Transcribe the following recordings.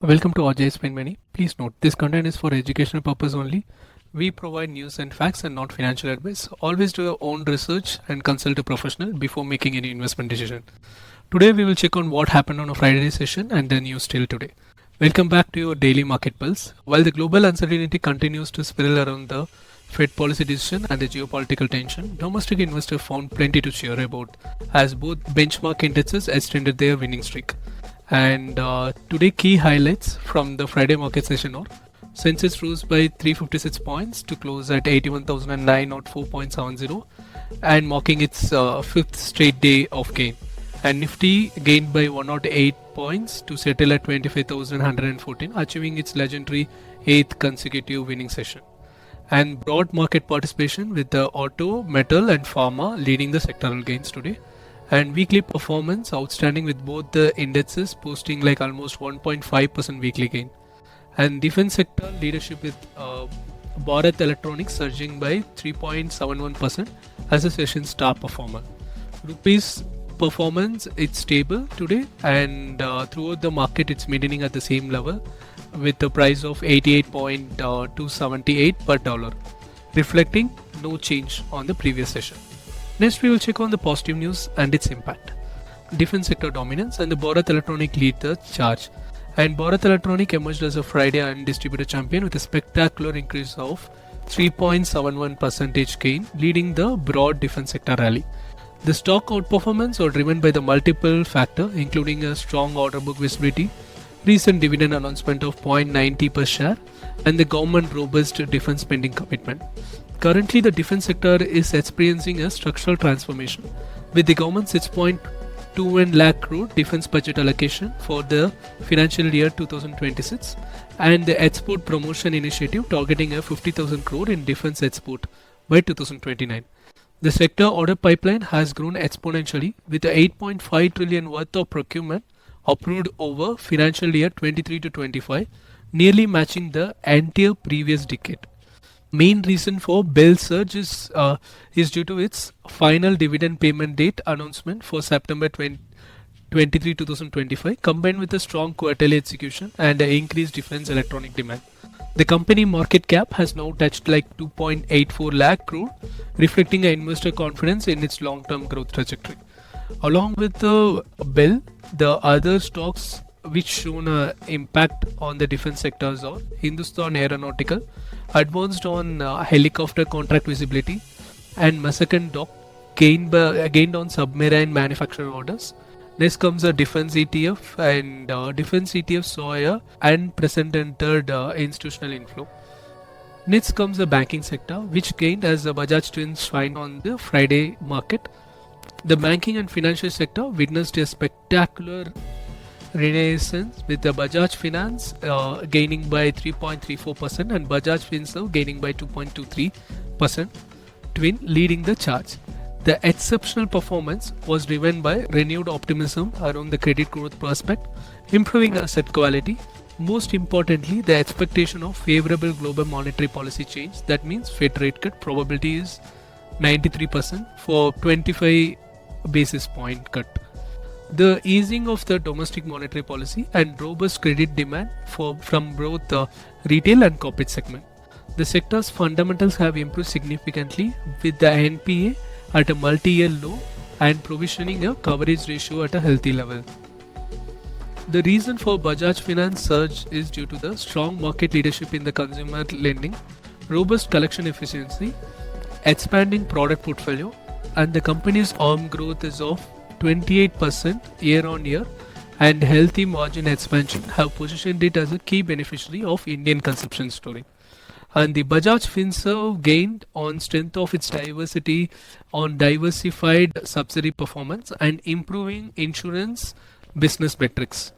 Welcome to Ajay Explain Many. Please note, this content is for educational purpose only. We provide news and facts and not financial advice. Always do your own research and consult a professional before making any investment decision. Today we will check on what happened on a Friday session and the news till today. Welcome back to your daily market pulse. While the global uncertainty continues to spiral around the Fed policy decision and the geopolitical tension, domestic investors found plenty to cheer about as both benchmark indexes extended their winning streak. And today key highlights from the Friday market session are Sensex rose by 356 points to close at 81,009 or 4.70 and marking its fifth straight day of gain. And Nifty gained by 108 points to settle at 25,114, achieving its legendary 8th consecutive winning session. And broad market participation with the auto, metal and pharma leading the sectoral gains today. And weekly performance outstanding with both the indexes posting like almost 1.5% weekly gain. And defense sector leadership with Bharat Electronics surging by 3.71% as a session star performer. Rupees performance it's stable today, and throughout the market it's maintaining at the same level with the price of 88.278 per dollar, reflecting no change on the previous session. Next, we will check on the positive news and its impact. Defense sector dominance and the Bharat Electronic lead the charge. And Bharat Electronic emerged as a Friday undistributed champion with a spectacular increase of 3.71% gain, leading the broad defense sector rally. The stock outperformance was driven by the multiple factors, including a strong order book visibility, recent dividend announcement of 0.90 per share, and the government robust defense spending commitment. Currently, the defense sector is experiencing a structural transformation with the government's 6.21 lakh crore defense budget allocation for the financial year 2026 and the export promotion initiative targeting a 50,000 crore in defense export by 2029. The sector order pipeline has grown exponentially with the 8.5 trillion worth of procurement approved over financial year 23 to 25, nearly matching the entire previous decade. Main reason for bill surge is due to its final dividend payment date announcement for September 23, 2025, combined with a strong quarterly execution and an increased defense electronic demand. The company market cap has now touched like 2.84 lakh crore, reflecting an investor confidence in its long-term growth trajectory. Along with the bill, the other stocks which shown an impact on the defense sectors are Hindustan Aeronautical, advanced on helicopter contract visibility, and Masakan Dock gained on submarine manufacturing orders. Next comes a defense ETF, and defense ETF saw a unprecedented institutional inflow. Next comes the banking sector, which gained as the Bajaj twins shine on the Friday market. The banking and financial sector witnessed a spectacular renaissance with the Bajaj Finance gaining by 3.34% and Bajaj Finserv gaining by 2.23%, twin leading the charge. The exceptional performance was driven by renewed optimism around the credit growth prospect, improving asset quality. Most importantly, the expectation of favorable global monetary policy change. That means Fed rate cut probability is 93% for 25 basis point cut. The easing of the domestic monetary policy and robust credit demand from both the retail and corporate segment. The sector's fundamentals have improved significantly with the NPA at a multi-year low and provisioning a coverage ratio at a healthy level. The reason for Bajaj Finance surge is due to the strong market leadership in the consumer lending, robust collection efficiency, expanding product portfolio, and the company's ARM growth is of 28% year on year and healthy margin expansion have positioned it as a key beneficiary of Indian consumption story. And the Bajaj Finserv gained on strength of its diversity on diversified subsidiary performance and improving insurance business metrics.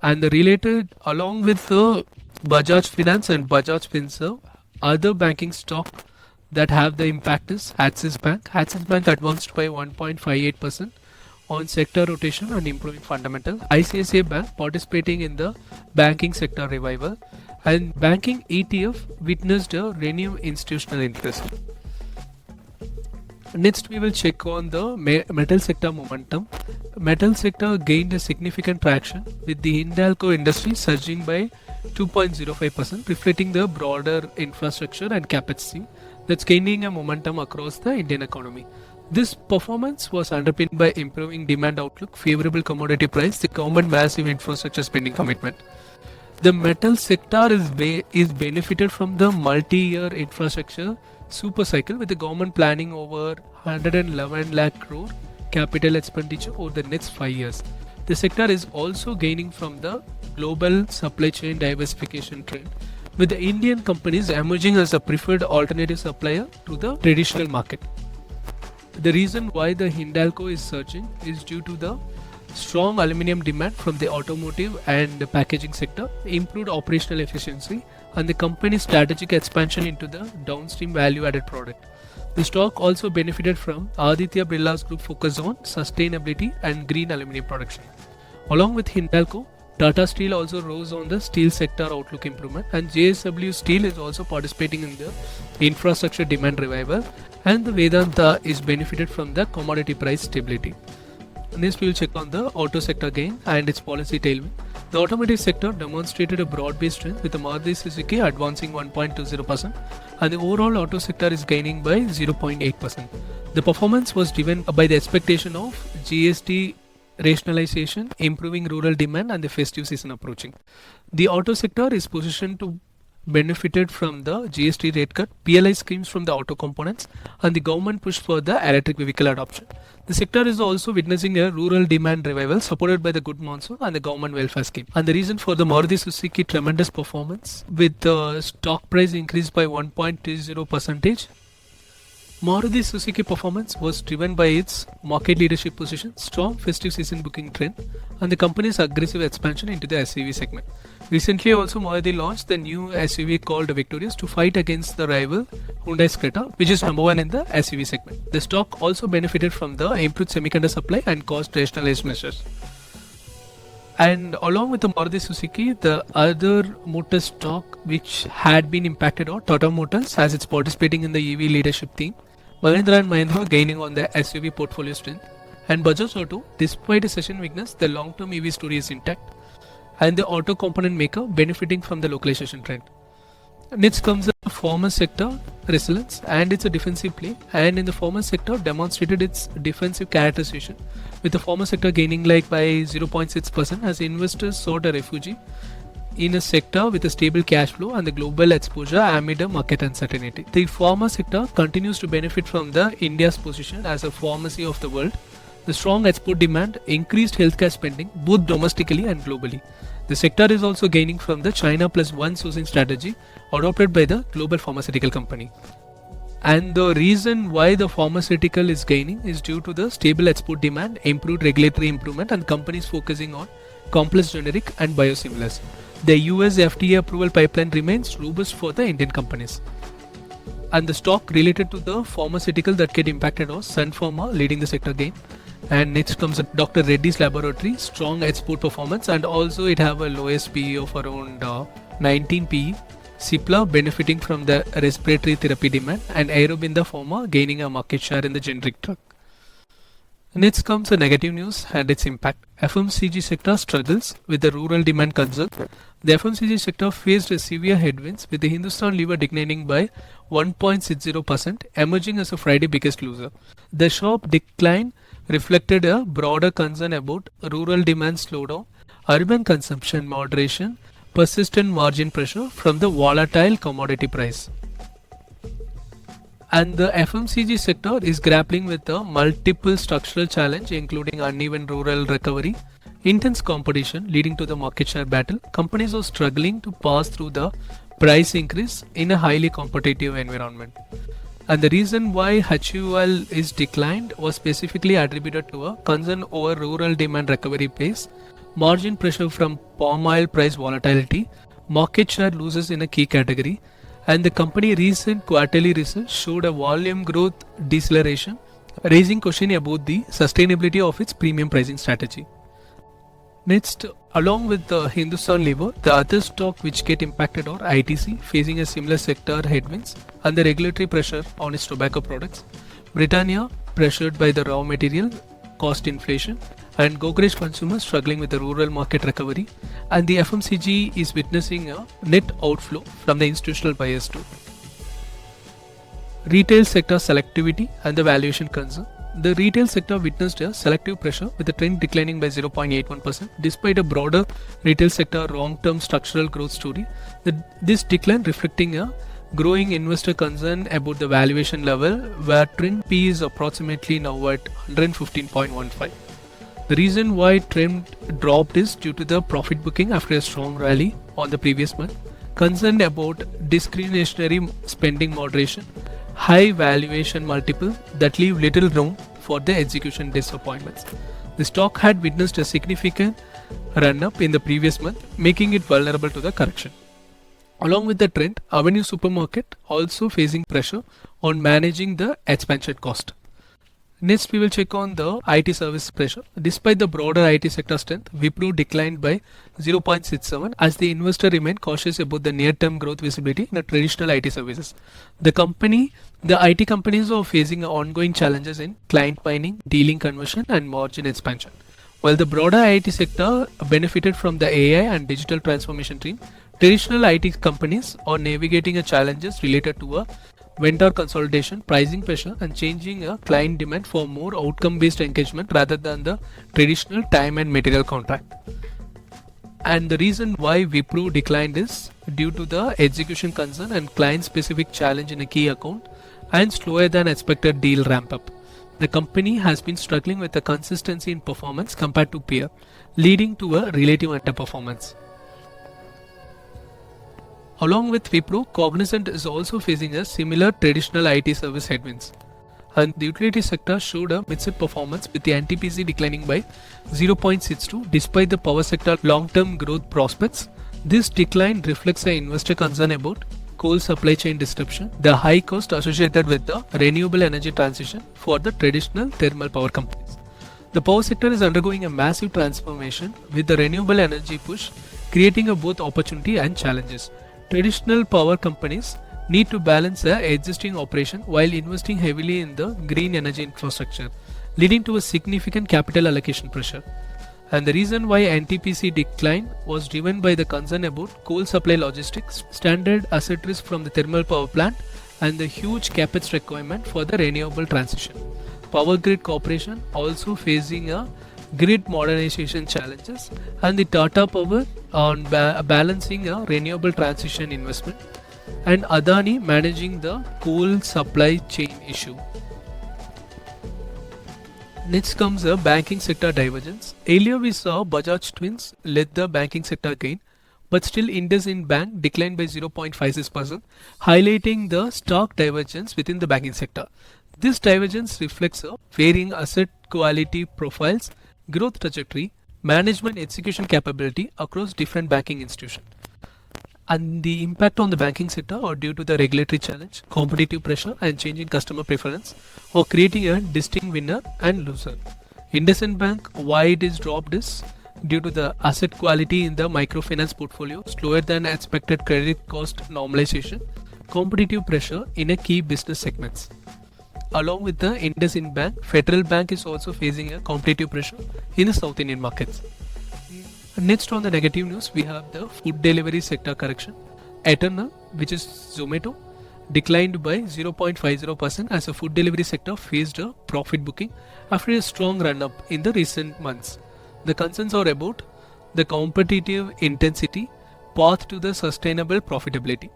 And the related along with the Bajaj Finance and Bajaj Finserv, other banking stock that have the impact is Axis Bank. Axis Bank advanced by 1.58% on sector rotation and improving fundamental. ICICI Bank participating in the banking sector revival, and banking ETF witnessed a renewed institutional interest. Next, we will check on the metal sector momentum. Metal sector gained a significant traction with the Hindalco industry surging by 2.05%, reflecting the broader infrastructure and capex theme that's gaining a momentum across the Indian economy. This performance was underpinned by improving demand outlook, favorable commodity price, the government massive infrastructure spending commitment. The metal sector is benefited from the multi-year infrastructure super cycle with the government planning over 111 lakh crore capital expenditure over the next 5 years. The sector is also gaining from the global supply chain diversification trend, with the Indian companies emerging as a preferred alternative supplier to the traditional market. The reason why the Hindalco is surging is due to the strong aluminum demand from the automotive and the packaging sector, improved operational efficiency, and the company's strategic expansion into the downstream value-added product. The stock also benefited from Aditya Birla's group focus on sustainability and green aluminum production. Along with Hindalco, Tata Steel also rose on the steel sector outlook improvement, and JSW Steel is also participating in the infrastructure demand revival, and the Vedanta is benefited from the commodity price stability. Next, we will check on the auto sector gain and its policy tailwind. The automotive sector demonstrated a broad-based strength with the Maruti Suzuki advancing 1.20% and the overall auto sector is gaining by 0.8%. The performance was driven by the expectation of GST rationalization, improving rural demand and the festive season approaching. The auto sector is positioned to benefited from the GST rate cut, PLI schemes from the auto components, and the government push for the electric vehicle adoption. The sector is also witnessing a rural demand revival supported by the good monsoon and the government welfare scheme. And the reason for the Maruti Suzuki tremendous performance with the stock price increased by 1.30%. Maruti Suzuki performance was driven by its market leadership position, strong festive season booking trend, and the company's aggressive expansion into the SUV segment. Recently also Maruti launched the new SUV called Victorious to fight against the rival Hyundai's Creta, which is number one in the SUV segment. The stock also benefited from the improved semiconductor supply and cost rationalization measures. And along with the Maruti Suzuki, the other motor stock which had been impacted on Tata Motors as it's participating in the EV leadership theme, Mahindra and Mahindra gaining on the SUV portfolio strength, and Bajaj Auto, despite a session weakness, the long-term EV story is intact, and the auto component maker benefiting from the localization trend. Next comes the pharma sector resilience, and it's a defensive play, and in the pharma sector demonstrated its defensive characterization, with the pharma sector gaining like by 0.6% as investors sought a refuge in a sector with a stable cash flow and the global exposure amid a market uncertainty. The pharma sector continues to benefit from the India's position as a pharmacy of the world, the strong export demand, increased healthcare spending both domestically and globally. The sector is also gaining from the China plus one sourcing strategy adopted by the global pharmaceutical company. And the reason why the pharmaceutical is gaining is due to the stable export demand, improved regulatory improvement, and companies focusing on complex generic and biosimilars. The US FDA approval pipeline remains robust for the Indian companies. And the stock related to the pharmaceutical that get impacted was Sun Pharma leading the sector gain. And next comes Dr. Reddy's Laboratory, strong export performance, and also it have a lowest PE of around 19 PE. Cipla benefiting from the respiratory therapy demand, and Aerobinda Pharma gaining a market share in the generic drug. Next comes the negative news and its impact. FMCG sector struggles with the rural demand concern. The FMCG sector faced severe headwinds with the Hindustan Lever declining by 1.60%, emerging as a Friday biggest loser. The sharp decline reflected a broader concern about rural demand slowdown, urban consumption moderation, persistent margin pressure from the volatile commodity price. And the FMCG sector is grappling with a multiple structural challenge including uneven rural recovery, intense competition leading to the market share battle. Companies are struggling to pass through the price increase in a highly competitive environment. And the reason why HUL is declined was specifically attributed to a concern over rural demand recovery pace, margin pressure from palm oil price volatility, market share losses in a key category, and the company recent quarterly results showed a volume growth deceleration, raising question about the sustainability of its premium pricing strategy. Next, along with the Hindustan Lever, the other stock which get impacted are ITC, facing a similar sector headwinds and the regulatory pressure on its tobacco products. Britannia pressured by the raw material cost inflation, and Godrej consumers struggling with the rural market recovery, and the FMCG is witnessing a net outflow from the institutional buyers too. Retail sector selectivity and the valuation concern. The retail sector witnessed a selective pressure with the trend declining by 0.81% despite a broader retail sector long-term structural growth story. This decline reflecting a growing investor concern about the valuation level where trend P is approximately now at 115.15. The reason why trend dropped is due to the profit booking after a strong rally on the previous month, concern about discretionary spending moderation, high valuation multiple that leave little room for the execution disappointments. The stock had witnessed a significant run-up in the previous month, making it vulnerable to the correction. Along with the trend, Avenue Supermarket also facing pressure on managing the expansion cost. Next, we will check on the IT service pressure. Despite the broader IT sector strength, Wipro declined by 0.67 as the investor remained cautious about the near-term growth visibility in the traditional IT services. The IT companies are facing ongoing challenges in client mining, dealing conversion, and margin expansion. While the broader IT sector benefited from the AI and digital transformation theme, traditional IT companies are navigating challenges related to a vendor consolidation, pricing pressure, and changing client demand for more outcome-based engagement rather than the traditional time and material contract. And the reason why Wipro declined is due to the execution concern and client-specific challenge in a key account and slower than expected deal ramp-up. The company has been struggling with the consistency in performance compared to peer, leading to a relative underperformance. Along with Wipro, Cognizant is also facing a similar traditional IT service headwinds. And the utility sector showed a mixed performance with the NTPC declining by 0.62 despite the power sector long-term growth prospects. This decline reflects an investor concern about coal supply chain disruption, the high cost associated with the renewable energy transition for the traditional thermal power companies. The power sector is undergoing a massive transformation with the renewable energy push creating both opportunity and challenges. Traditional power companies need to balance their existing operation while investing heavily in the green energy infrastructure, leading to a significant capital allocation pressure. And the reason why NTPC decline was driven by the concern about coal supply logistics, standard asset risk from the thermal power plant, and the huge capex requirement for the renewable transition. Power Grid Corporation also facing a grid modernization challenges, and the Tata Power on balancing a renewable transition investment, and Adani managing the coal supply chain issue. Next comes the banking sector divergence. Earlier we saw Bajaj twins led the banking sector gain, but still IndusInd Bank declined by 0.56%, highlighting the stark divergence within the banking sector. This divergence reflects varying asset quality profiles, growth trajectory, management execution capability across different banking institutions. And the impact on the banking sector are due to the regulatory challenge, competitive pressure, and changing customer preference, or creating a distinct winner and loser. IndusInd Bank, why it is dropped is due to the asset quality in the microfinance portfolio, slower than expected credit cost normalization, competitive pressure in a key business segments. Along with the IndusInd Bank, Federal Bank is also facing a competitive pressure in the South Indian markets. Next on the negative news, we have the food delivery sector correction. Eternal, which is Zomato, declined by 0.50% as the food delivery sector faced a profit booking after a strong run-up in the recent months. The concerns are about the competitive intensity, path to the sustainable profitability.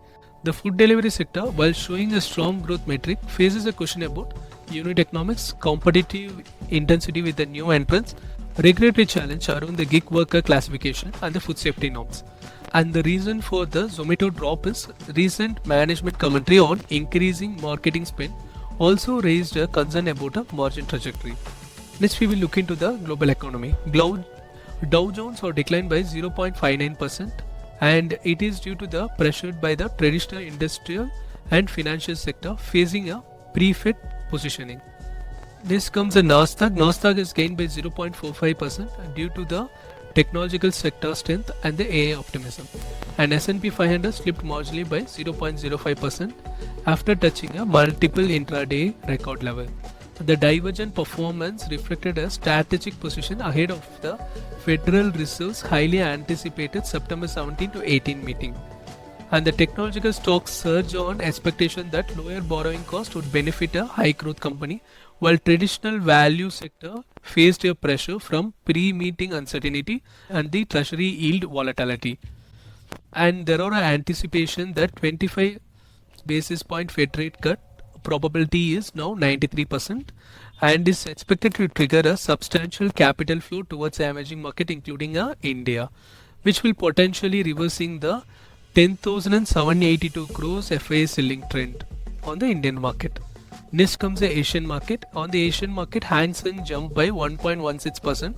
The food delivery sector, while showing a strong growth metric, faces a question about unit economics, competitive intensity with the new entrants, regulatory challenge around the gig worker classification, and the food safety norms. And the reason for the Zomato drop is recent management commentary on increasing marketing spend also raised a concern about a margin trajectory. Next, we will look into the global economy. Dow Jones are declined by 0.59%. And it is due to the pressured by the traditional industrial and financial sector facing a pre-Fed positioning. Next comes the Nasdaq. Nasdaq is gained by 0.45% due to the technological sector strength and the AI optimism. And S&P 500 slipped marginally by 0.05% after touching a multiple intraday record level. The divergent performance reflected a strategic position ahead of the Federal Reserve's highly anticipated September 17 to 18 meeting. And the technological stocks surged on expectation that lower borrowing cost would benefit a high growth company, while traditional value sector faced a pressure from pre-meeting uncertainty and the treasury yield volatility. And there are anticipation that 25 basis point Fed rate cut probability is now 93% and is expected to trigger a substantial capital flow towards the emerging market including India, which will potentially reversing the 10,782 crores FII selling trend on the Indian market. Next comes the Asian market. On the Asian market, Hang Seng jumped by 1.16%,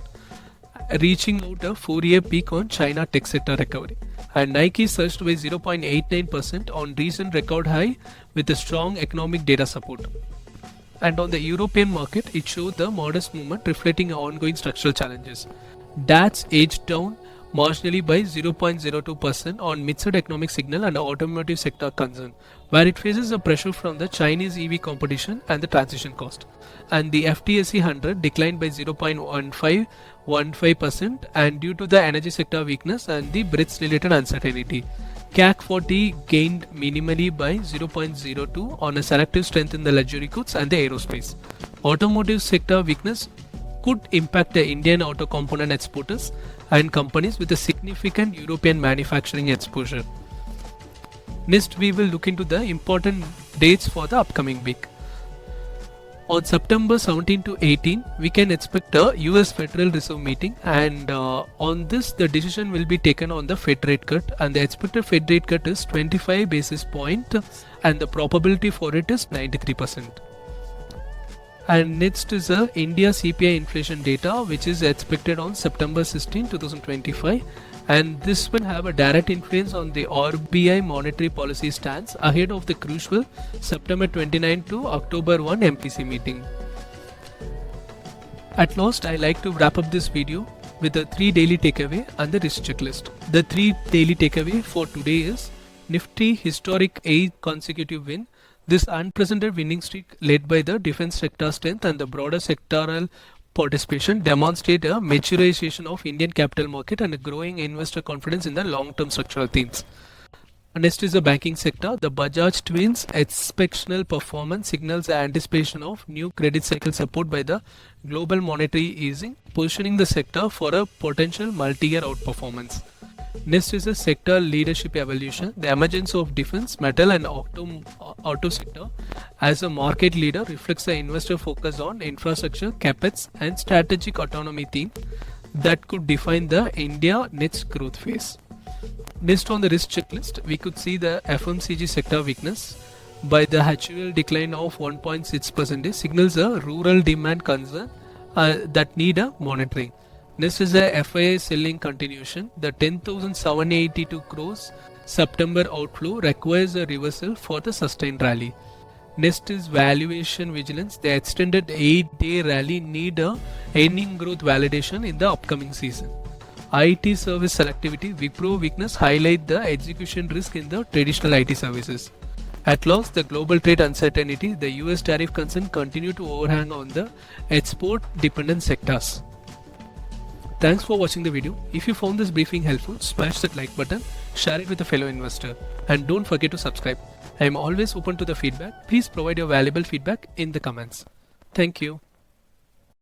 reaching out a 4-year peak on China tech sector recovery. And Nike surged by 0.89% on recent record high with a strong economic data support. And on the European market, it showed the modest movement reflecting ongoing structural challenges. DAX edged down marginally by 0.02% on mixed economic signal and automotive sector concern, where it faces a pressure from the Chinese EV competition and the transition cost. And the FTSE 100 declined by 0.15% and due to the energy sector weakness and the Brits related uncertainty. CAC 40 gained minimally by 0.02 on a selective strength in the luxury goods and the aerospace. Automotive sector weakness could impact the Indian auto component exporters and companies with a significant European manufacturing exposure. Next, we will look into the important dates for the upcoming week. On September 17 to 18, we can expect a US Federal Reserve meeting, and on this the decision will be taken on the Fed rate cut, and the expected Fed rate cut is 25 basis point and the probability for it is 93%. And next is India CPI inflation data, which is expected on September 16, 2025, and this will have a direct influence on the RBI monetary policy stance ahead of the crucial September 29 to October 1 MPC meeting. At last, I like to wrap up this video with the 3 daily takeaway and the risk checklist. The 3 daily takeaway for today is Nifty historic 8th consecutive win. This unprecedented winning streak led by the defense sector strength and the broader sectoral participation demonstrate a maturation of Indian capital market and a growing investor confidence in the long-term structural themes. Next is the banking sector. The Bajaj twins exceptional performance signals the anticipation of new credit cycle support by the global monetary easing, positioning the sector for a potential multi-year outperformance. Next is the sector leadership evolution. The emergence of defense, metal and auto sector as a market leader reflects the investor focus on infrastructure, capex and strategic autonomy theme that could define the India next growth phase. Next on the risk checklist, we could see the FMCG sector weakness by the HUL decline of 1.6% signals a rural demand concern that need a monitoring. Next is the FII selling continuation. The 10,782 crores September outflow requires a reversal for the sustained rally. Next is valuation vigilance. The extended 8-day rally need a earning growth validation in the upcoming season. IT service selectivity, Wipro weakness highlight the execution risk in the traditional IT services. At last, the global trade uncertainty, the US tariff concern continue to overhang on the export dependent sectors. Thanks for watching the video. If you found this briefing helpful, smash that like button, share it with a fellow investor, and don't forget to subscribe. I am always open to the feedback. Please provide your valuable feedback in the comments. Thank you.